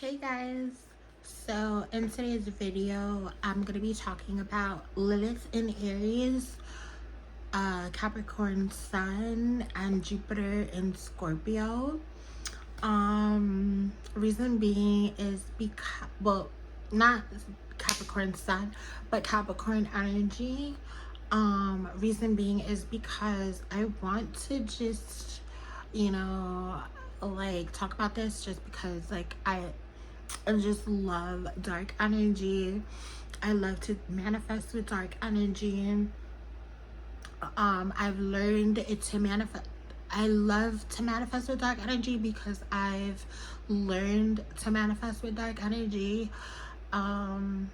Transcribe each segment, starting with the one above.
Hey guys, so in today's video I'm going to be talking about Lilith in Aries, Capricorn Sun, and Jupiter in Scorpio. Reason being is because, well, not Capricorn Sun, but Capricorn energy. Reason being is because I want to just, you know, like talk about this just because like I just love dark energy. I love to manifest with dark energy. I've learned it to manifest. I love to manifest with dark energy because I've learned to manifest with dark energy. I've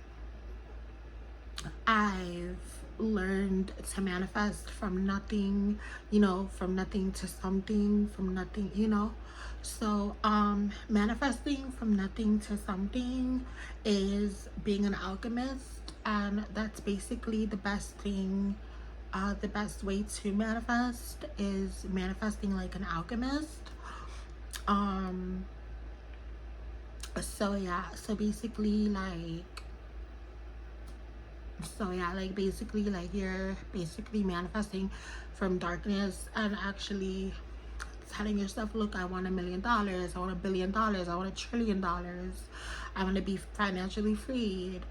learned to manifest from nothing, from nothing to something, from nothing, So, manifesting from nothing to something is being an alchemist, and that's basically the best thing. The best way to manifest is manifesting like an alchemist. Um, so yeah, so basically basically like you're basically manifesting from darkness and actually telling yourself, look, I want $1 million, I want $1 billion, I want $1 trillion, I want to be financially freed,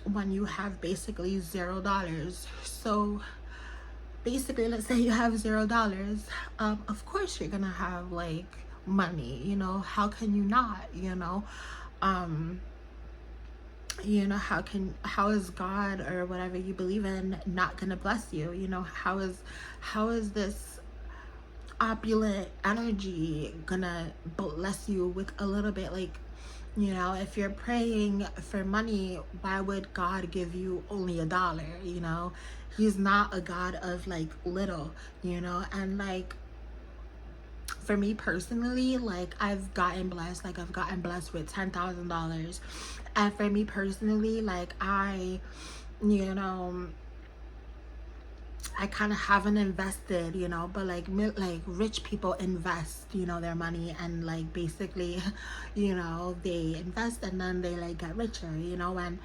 when you have basically $0. So basically, let's say you have $0, of course you're gonna have like money, how can you not, how is God or whatever you believe in not gonna bless you? How is this opulent energy gonna bless you with a little bit? Like, if you're praying for money, why would God give you only $1? He's not a God of like little, and like for me personally, like I've gotten blessed with $10,000. And for me personally, like I kind of haven't invested, but like rich people invest, their money, and like basically, they invest and then they like get richer, and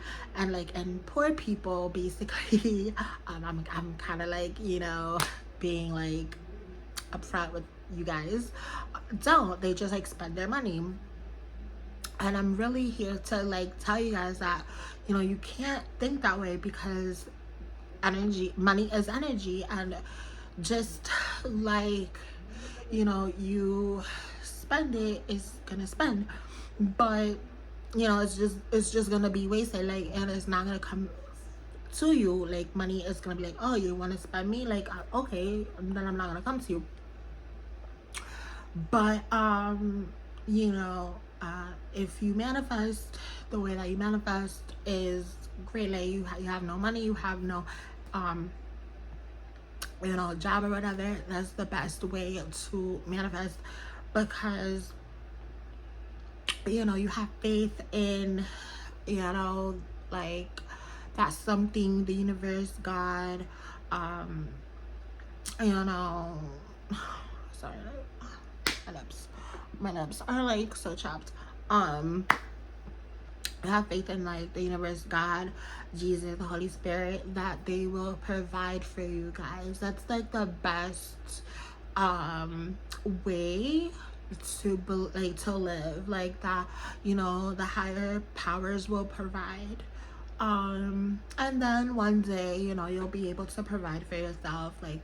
poor people basically, I'm kind of like, being like upfront with you guys, they just like spend their money. And I'm really here to like tell you guys that, you can't think that way, because money is energy, and just like, you spend it, it's gonna spend, but it's just gonna be wasted, like, and it's not gonna come to you. Like, money is gonna be like, oh, you want to spend me, like, okay, then I'm not gonna come to you. But if you manifest the way that you manifest is great. Like, you have no money, you have no job or whatever, that's the best way to manifest, because you have faith in, like, that's something, the universe, God, you know sorry, my lips are like so chapped. I have faith in like the universe, God, Jesus, the Holy Spirit, that they will provide for you guys. That's like the best way to live, like that, the higher powers will provide. And then one day, you'll be able to provide for yourself, like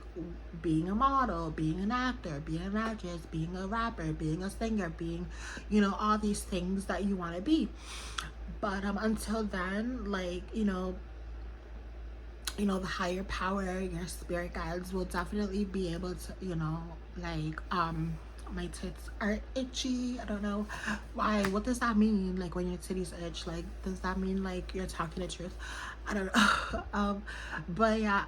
being a model, being an actor, being an actress, being a rapper, being a singer, being, all these things that you want to be. But until then, like, the higher power, your spirit guides will definitely be able to, like, my tits are itchy. I don't know why. What does that mean? Like, when your titties itch, like, does that mean like you're talking the truth? I don't know. But yeah,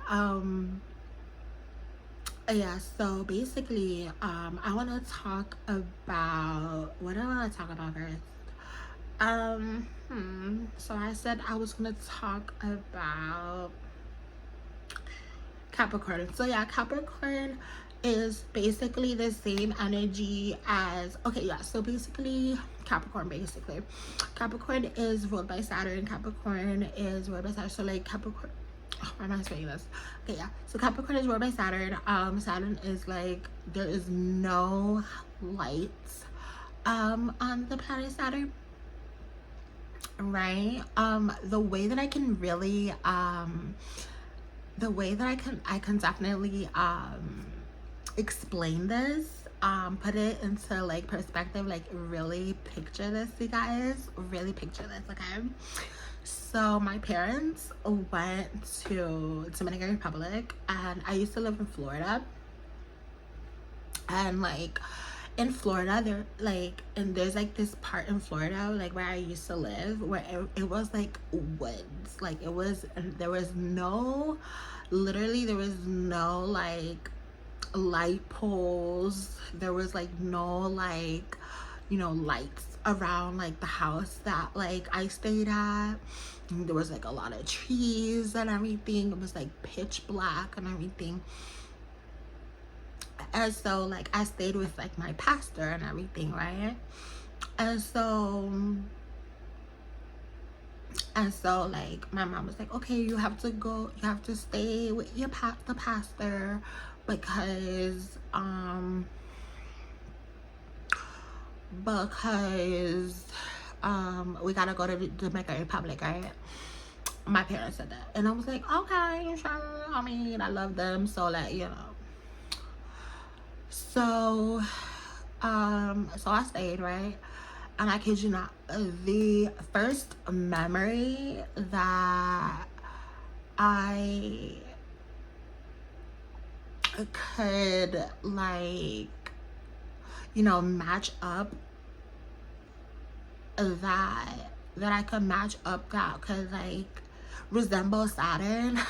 so basically, I want to talk about, what do I want to talk about first? So I said I was gonna talk about Capricorn. So yeah, Capricorn is basically the same energy as, okay, yeah, so basically Capricorn, basically Capricorn is ruled by Saturn. Capricorn is ruled by Saturn. So like Capricorn, oh, why am I saying this? Okay, yeah, so Capricorn is ruled by Saturn. Saturn is like, there is no lights on the planet Saturn, right? The way that I can really the way that I can definitely explain this, put it into like perspective, like really picture this, you guys, really picture this, okay? So my parents went to Dominican Republic, and I used to live in Florida, and like in Florida there like, and there's like this part in Florida like where I used to live where it was like woods, like it was, there was no, literally there was no like light poles, there was like no like, you know, lights around like the house that like I stayed at. And there was like a lot of trees and everything, it was like pitch black and everything. And so like I stayed with like my pastor and everything, right? And so like my mom was like, okay, you have to go, you have to stay with your the pastor, because we gotta go to the Dominican Republic, right? My parents said that, and I was like, okay, sure. I mean, I love them, so like, you know. So so I stayed, right? And I kid you not, the first memory that I could like, you know, match up, that I could match up, that could like resemble Saturn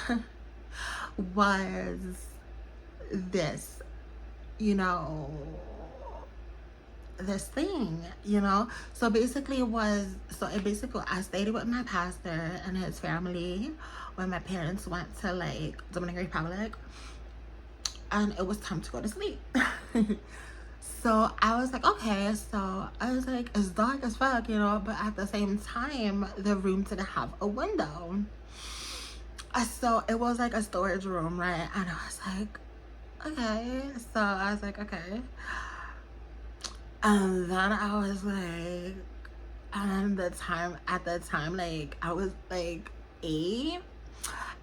was this, you know, this thing, you know. So basically I stayed with my pastor and his family when my parents went to like Dominican Republic, and it was time to go to sleep. So I was like, okay, so I was like, it's dark as fuck, you know, but at the same time the room didn't have a window, so it was like a storage room, right? And I was like, okay. So I was like, okay. And then I was like, and at the time, like I was like 8,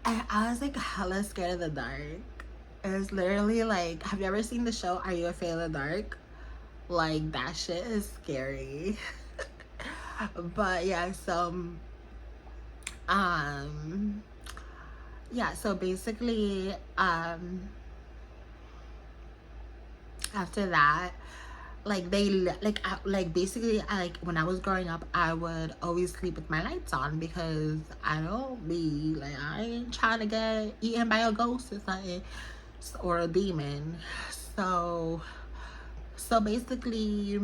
and I was like hella scared of the dark. It was literally like, have you ever seen the show Are You Afraid of the Dark? Like that shit is scary. But yeah, so yeah, so basically after that, like they like basically like when I was growing up, I would always sleep with my lights on, because I don't be like, I ain't trying to get eaten by a ghost or something, or a demon. So basically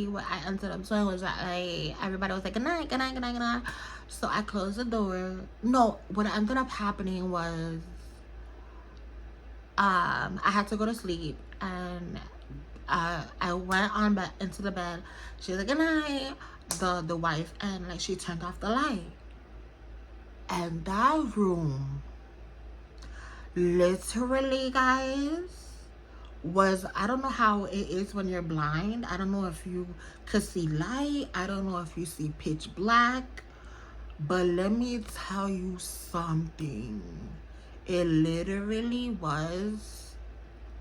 what I ended up doing was that like everybody was like, good night, good night, good night, good night. So I closed the door. No, what ended up happening was I had to go to sleep, and I went on into the bed. She was like, good night, the wife, and like she turned off the light, and that room literally, guys, was, I don't know how it is when you're blind. I don't know if you could see light. I don't know if you see pitch black. But let me tell you something. It literally was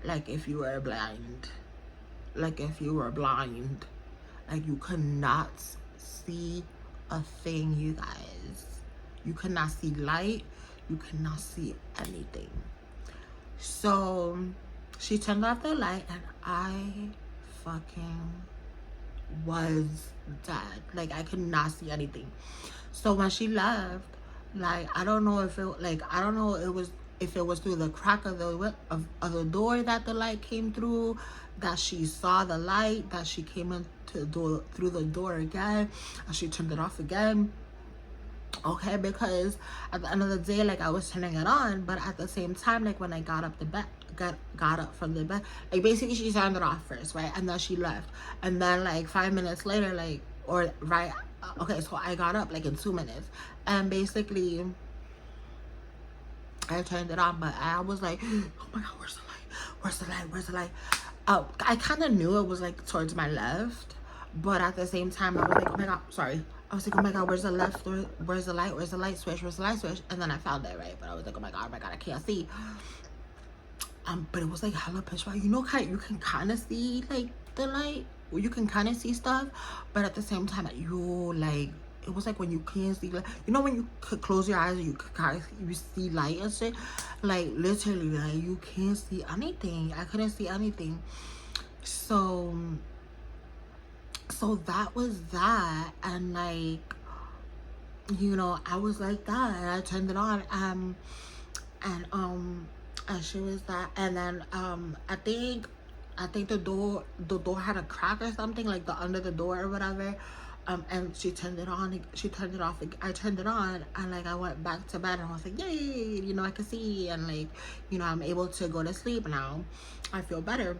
like if you were blind. Like if you were blind. Like you could not see a thing, you guys. You could not see light. You could not see anything. So she turned off the light, and I fucking was dead. Like I could not see anything. So when she left, like I don't know if it, like I don't know if it was through the crack of the door that the light came through, that she saw the light, that she came into through the door again, and she turned it off again. Okay, because at the end of the day, like, I was turning it on, but at the same time, like, when I got up from the bed, like, basically she turned it off first, right? And then she left. And then, like, 5 minutes later, like, or right, okay, so I got up like in 2 minutes, and basically I turned it on, but I was like, oh my god, where's the light? Where's the light? Where's the light? I kind of knew it was like towards my left, but at the same time, I was like, oh my god, sorry. I was like, oh my god, where's the left? Where's the light? Where's the light switch? Where's the light switch? And then I found it, right? But I was like, oh my god, I can't see. But it was like hella pitch black. You know, you can kind of see like the light, or you can kind of see stuff, but at the same time, you like, it was like when you can't see, like, you know, when you could close your eyes and you could kind of, you see light and shit, like literally, like you can't see anything. I couldn't see anything. So that was that, and like, you know, I was like that, and I turned it on, and she was that, and then I think the door had a crack or something, like the under the door or whatever, and she turned it on, she turned it off, I turned it on, and like I went back to bed, and I was like, yay, you know, I can see, and like, you know, I'm able to go to sleep now. I feel better.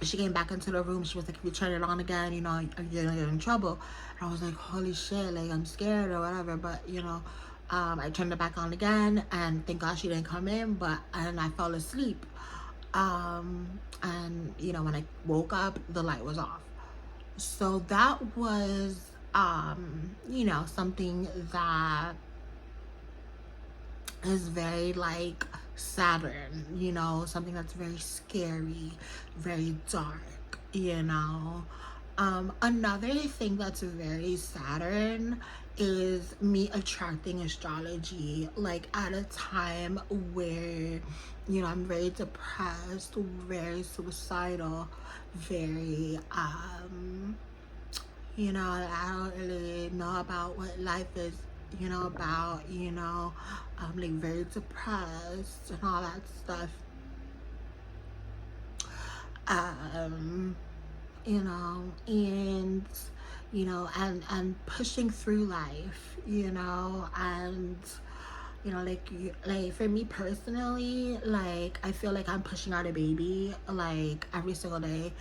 She came back into the room. She was like, if you turn it on again, you know, you're gonna get in trouble. And I was like, holy shit, like I'm scared or whatever. But you know, I turned it back on again, and thank God she didn't come in. And I fell asleep. And you know, when I woke up, the light was off. So that was you know, something that is very like Saturn, you know, something that's very scary, very dark, you know. Another thing that's very Saturn is me attracting astrology, like at a time where, you know, I'm very depressed, very suicidal, very you know, I don't really know about what life is, you know, about, you know, I'm like very depressed and all that stuff. You know, and you know, and pushing through life, you know, and you know, like for me personally, like I feel like I'm pushing out a baby like every single day,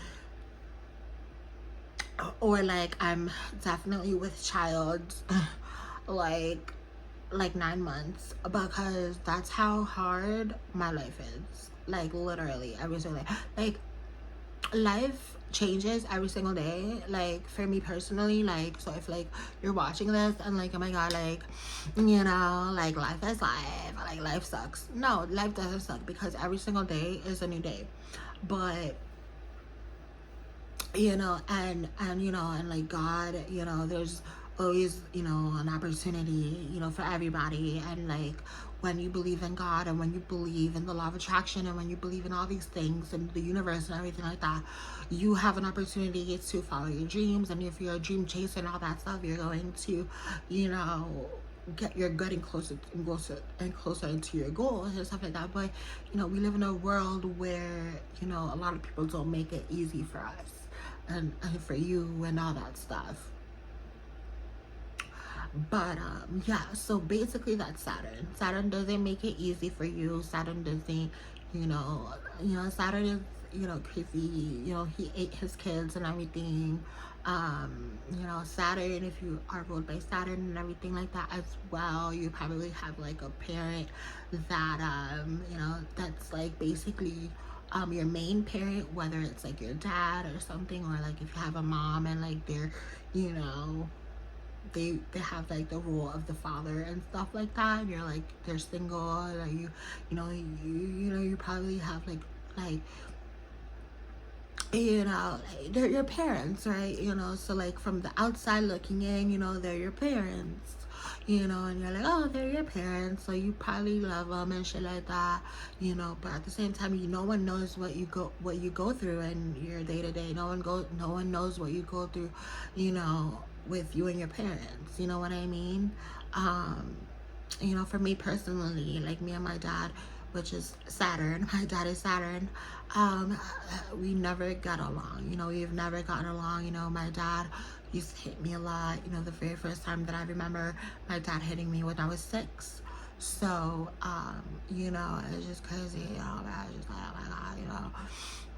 or like I'm definitely with child like 9 months, because that's how hard my life is, like literally every single day. Like life changes every single day, like for me personally. Like, so if like you're watching this and like, oh my god, like, you know, like life is life, like life sucks. No, life doesn't suck, because every single day is a new day. But you know, and you know, and like God, you know, there's always, you know, an opportunity, you know, for everybody. And like when you believe in God, and when you believe in the law of attraction, and when you believe in all these things and the universe and everything like that, you have an opportunity to follow your dreams. And if you're a dream chaser and all that stuff, you're going to, you know, you're getting closer and closer and closer into your goals and stuff like that. But you know, we live in a world where, you know, a lot of people don't make it easy for us and for you and all that stuff. But yeah, so basically that's Saturn doesn't make it easy for you. Saturn doesn't, you know, Saturn is, you know, crazy, you know, he ate his kids and everything. You know, Saturn, if you are ruled by Saturn and everything like that as well, you probably have like a parent that you know, that's like basically your main parent, whether it's like your dad or something, or like if you have a mom and like they're, you know, they have like the role of the father and stuff like that, and you're like, they're single, or you know, you know, you probably have like you know, like they're your parents, right? You know, so like from the outside looking in, you know, they're your parents, you know, and you're like, oh, they're your parents, so you probably love them and shit like that, you know. But at the same time, no one knows what you go through in your day-to-day. No one knows what you go through, you know, with you and your parents, you know what I mean? You know, for me personally, like me and my dad, which is Saturn. My dad is Saturn. We never got along. You know, we've never gotten along. You know, my dad used to hit me a lot. You know, the very first time that I remember my dad hitting me when I was 6. So, you know, it's just crazy. You know, I was just like, oh my God, you know.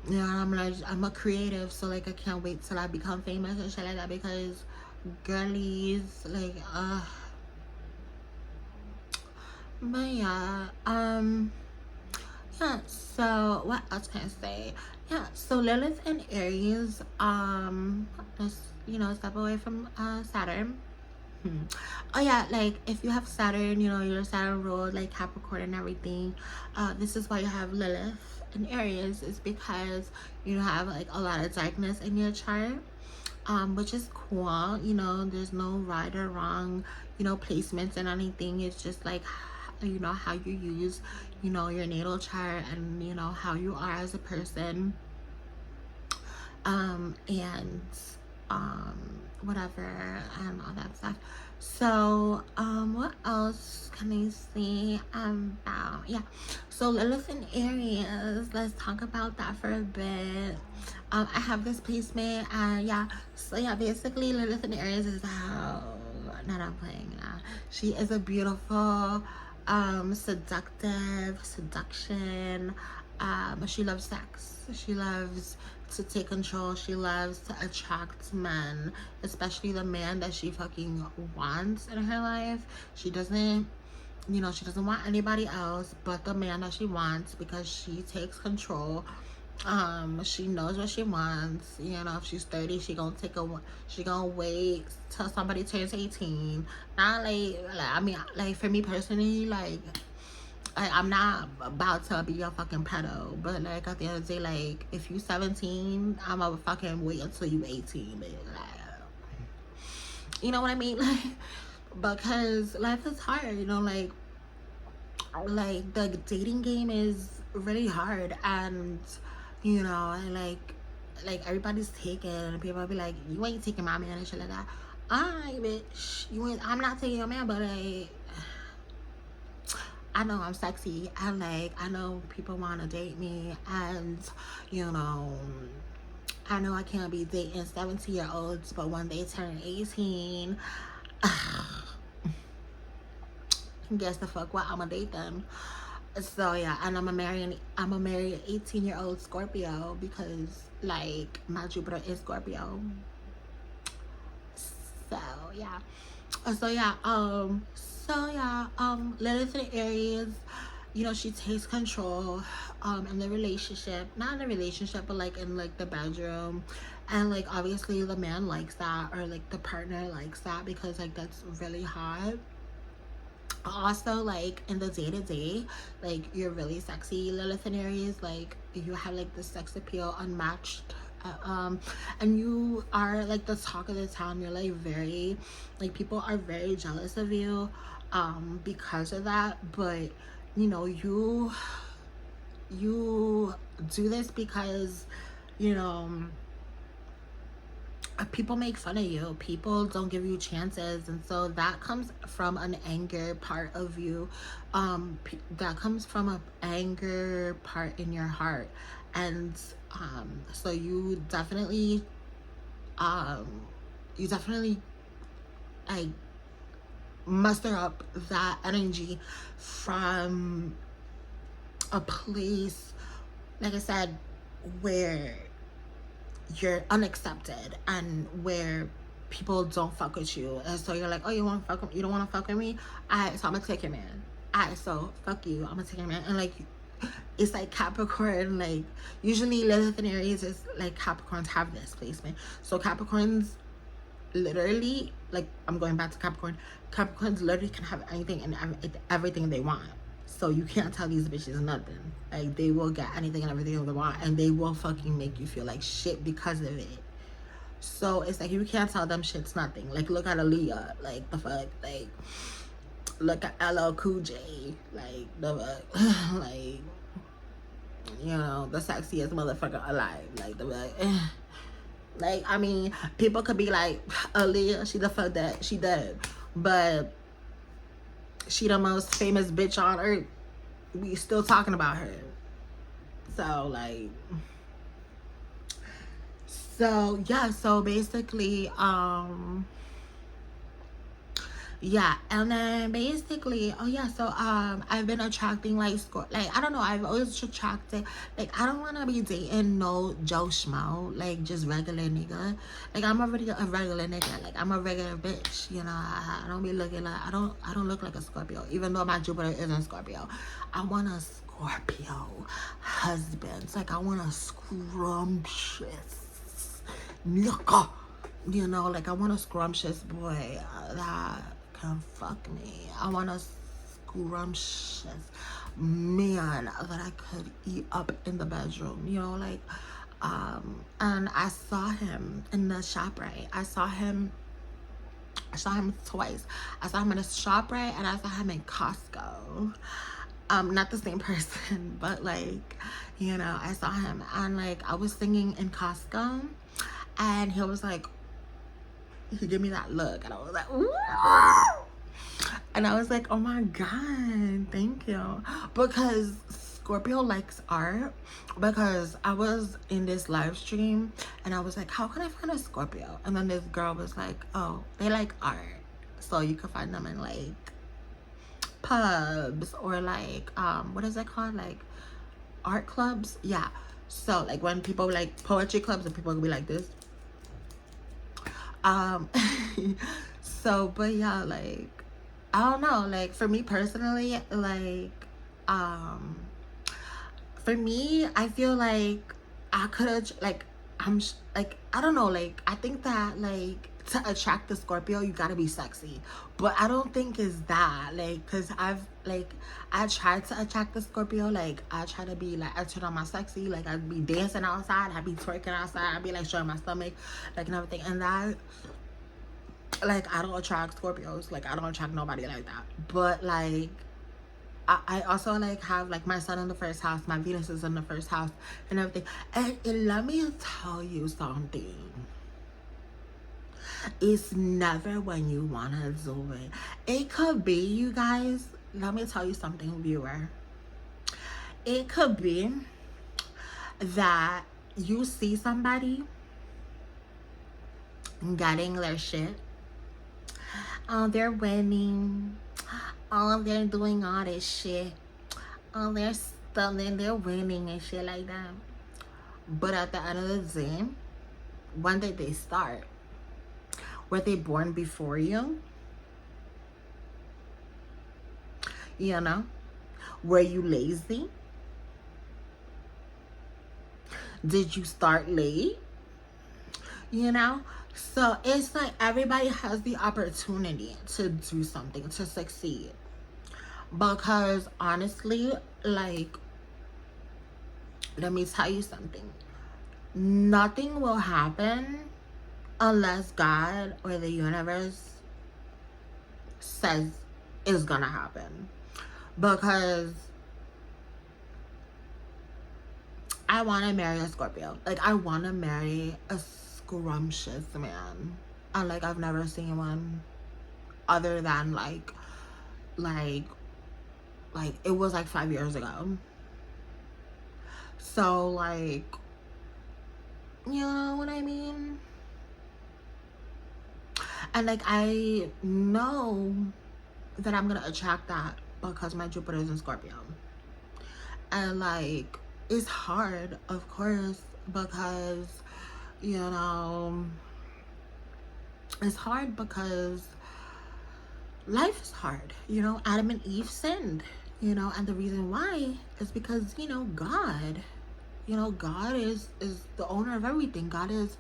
You know, I'm a creative, so like I can't wait till I become famous and shit like that, because girlies, like, but yeah, yeah, so what else can I say? Yeah, so Lilith and Aries, let's, you know, step away from Saturn. Oh yeah, like if you have Saturn, you know, your Saturn ruled like Capricorn and everything, this is why you have Lilith and Aries, is because you have like a lot of darkness in your chart, which is cool. You know, there's no right or wrong, you know, placements and anything. It's just like, you know, how you use, you know, your natal chart, and you know how you are as a person, and whatever, and all that stuff. So what else can I say about, yeah, so Lilith and Aries, let's talk about that for a bit. I have this placement, and yeah, so yeah, basically Lilith and Aries is how, not I'm playing now, she is a beautiful seduction, she loves sex, she loves to take control, she loves to attract men, especially the man that she fucking wants in her life. She doesn't, you know, she doesn't want anybody else but the man that she wants, because she takes control. She knows what she wants. You know, if she's 30, she gonna wait till somebody turns 18. Not like I mean, like for me personally, like I'm not about to be a fucking pedo, but like at the end of the day, like if you 17, I'm gonna fucking wait until you 18, baby. Like, you know what I mean? Like, because life is hard, you know, like the dating game is really hard, and you know, and like everybody's taken, and people be like, you ain't taking my man and shit like that. Alright, bitch, I'm not taking your man, but like, I know I'm sexy, and like I know people want to date me, and you know, I know I can't be dating 17-year-olds, but when they turn 18, guess the fuck what, I'm gonna date them. So yeah, and I'm gonna marry an 18-year-old Scorpio, because like my Jupiter is Scorpio. So yeah, Lilith and Aries, you know, she takes control in the relationship, not in the relationship, but like in like the bedroom, and like obviously the man likes that, or like the partner likes that, because like that's really hot. Also, like in the day-to-day, like you're really sexy, Lilith and Aries, like you have like the sex appeal unmatched, and you are like the talk of the town. You're like very, like people are very jealous of you because of that. But you know, you do this because, you know, people make fun of you, people don't give you chances, and so that comes from an anger part of you, that comes from an anger part in your heart, and so you definitely like muster up that energy from a place, like I said, where you're unaccepted and where people don't fuck with you, and so you're like, oh, you don't want to fuck with me, alright, so I'm gonna take your man, alright, so fuck you, I'm gonna take your man. And like, it's like Capricorn, like usually Lilith and Aries is like, Capricorns have this placement, so Capricorns literally, like, I'm going back to Capricorns literally can have anything and everything they want. So you can't tell these bitches nothing. Like, they will get anything and everything they want, and they will fucking make you feel like shit because of it. So it's like, you can't tell them shit's nothing. Like, look at Aaliyah, like the fuck, like look at LL Cool J, like the fuck, like, you know, the sexiest motherfucker alive, like the fuck. Like, I mean, people could be like, Aaliyah, she the fuck that, she dead, but she the most famous bitch on earth. we still talking about her. So like, so yeah, so basically, yeah, and then basically, oh yeah, so I've been attracting like like I don't know, I've always attracted, like I don't want to be dating no Joe Schmo, like just regular nigga. Like I'm already a regular nigga, like I'm a regular bitch, you know. I don't be looking like, I don't look like a Scorpio, even though my Jupiter isn't Scorpio. I want a Scorpio husband. It's like I want a scrumptious nigga, you know, like I want a scrumptious boy that can fuck me. I want a scrumptious man that I could eat up in the bedroom, you know, like, and I saw him in the ShopRite. I saw him twice. I saw him in a ShopRite and I saw him in Costco. Not the same person, but like, you know, I saw him and like I was singing in Costco and he was like, he gave me that look and I was like, ooh. And I was like, oh my God, thank you. Because Scorpio likes art. Because I was in this live stream and I was like, how can I find a Scorpio? And then this girl was like, oh, they like art. So you can find them in like pubs or like, what is it called? Like art clubs? Yeah. So like when people like poetry clubs and people will be like this. So but yeah, like I don't know, like for me personally, like for me I feel like I could have like like I don't know, like I think that like to attract the Scorpio you gotta be sexy, but I don't think it's that, like because I tried to attract the Scorpio, like I try to be like, I turn on my sexy, like I'd be dancing outside, I'd be twerking outside, I'd be like showing my stomach like and everything, and that like I don't attract Scorpios, like I don't attract nobody like that. But like I also like have like my sun in the first house, my Venus is in the first house and everything. And let me tell you something, it's never when you want to do it. It could be, you guys, let me tell you something, viewer. It could be that you see somebody getting their shit, they're winning, they're doing all this shit, they're stunning, they're winning and shit like that. But at the end of the day, when did they start? Were they born before you? You know? Were you lazy? Did you start late? You know? So it's like everybody has the opportunity to do something, to succeed. Because honestly, like, let me tell you something. Nothing will happen unless God or the universe says it's gonna happen. Because I want to marry a Scorpio. Like, I want to marry a scrumptious man. And like, I've never seen one other than like it was like 5 years ago. So like, you know what I mean? And like, I know that I'm gonna attract that because my Jupiter is in Scorpio. And like, it's hard, of course, because, you know, it's hard because life is hard. You know, Adam and Eve sinned, you know, and the reason why is because, you know, God is the owner of everything. God is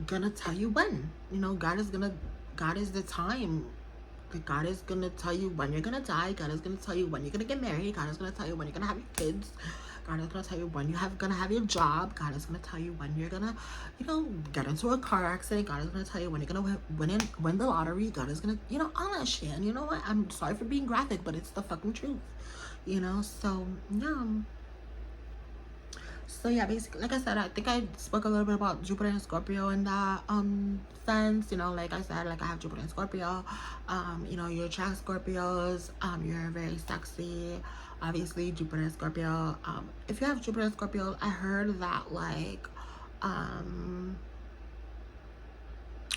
gonna tell you when. You know, God is the time. God is gonna tell you when you're gonna die. God is gonna tell you when you're gonna get married. God is gonna tell you when you're gonna have your kids. God is gonna tell you when gonna have your job. God is gonna tell you when you're gonna, you know, get into a car accident. God is gonna tell you when you're gonna win the lottery. God is gonna, you know, all that shit. And you know what? I'm sorry for being graphic, but it's the fucking truth. You know, so yeah. So yeah, basically, like I said, I think I spoke a little bit about Jupiter and Scorpio in that sense. You know, like I said, like I have Jupiter and Scorpio. You know, you attract Scorpios. You're very sexy. Obviously, Jupiter and Scorpio. If you have Jupiter and Scorpio, I heard that like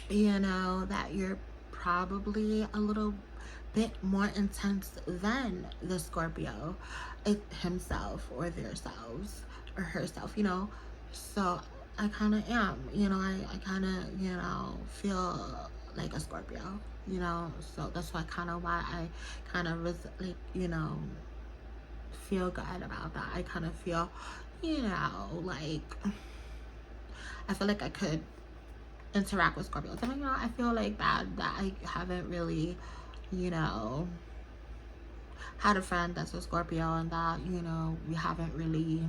you know, that you're probably a little bit more intense than the Scorpio himself or themselves or herself, you know. So I kind of am, you know, I kind of, you know, feel like a Scorpio, you know. So that's why kind of why I kind of like, you know, feel good about that. I kind of feel, you know, like I feel like I could interact with Scorpios. I mean, you know, I feel like that I haven't really, you know, had a friend that's a Scorpio and that, you know, we haven't really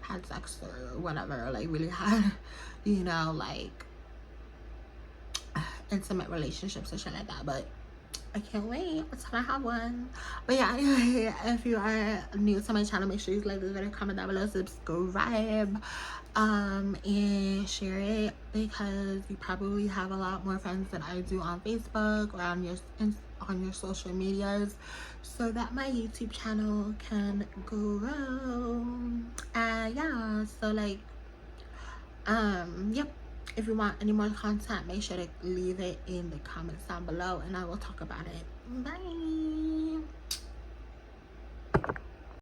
had sex or whatever, like really had, you know, like intimate relationships and shit like that. But I can't wait until I have one. But yeah, anyway, if you are new to my channel, make sure you like this video, comment down below, subscribe, and share it, because you probably have a lot more friends than I do on Facebook or on your social medias, so that my YouTube channel can grow. Yeah, so like yep, if you want any more content, make sure to leave it in the comments down below and I will talk about it. Bye.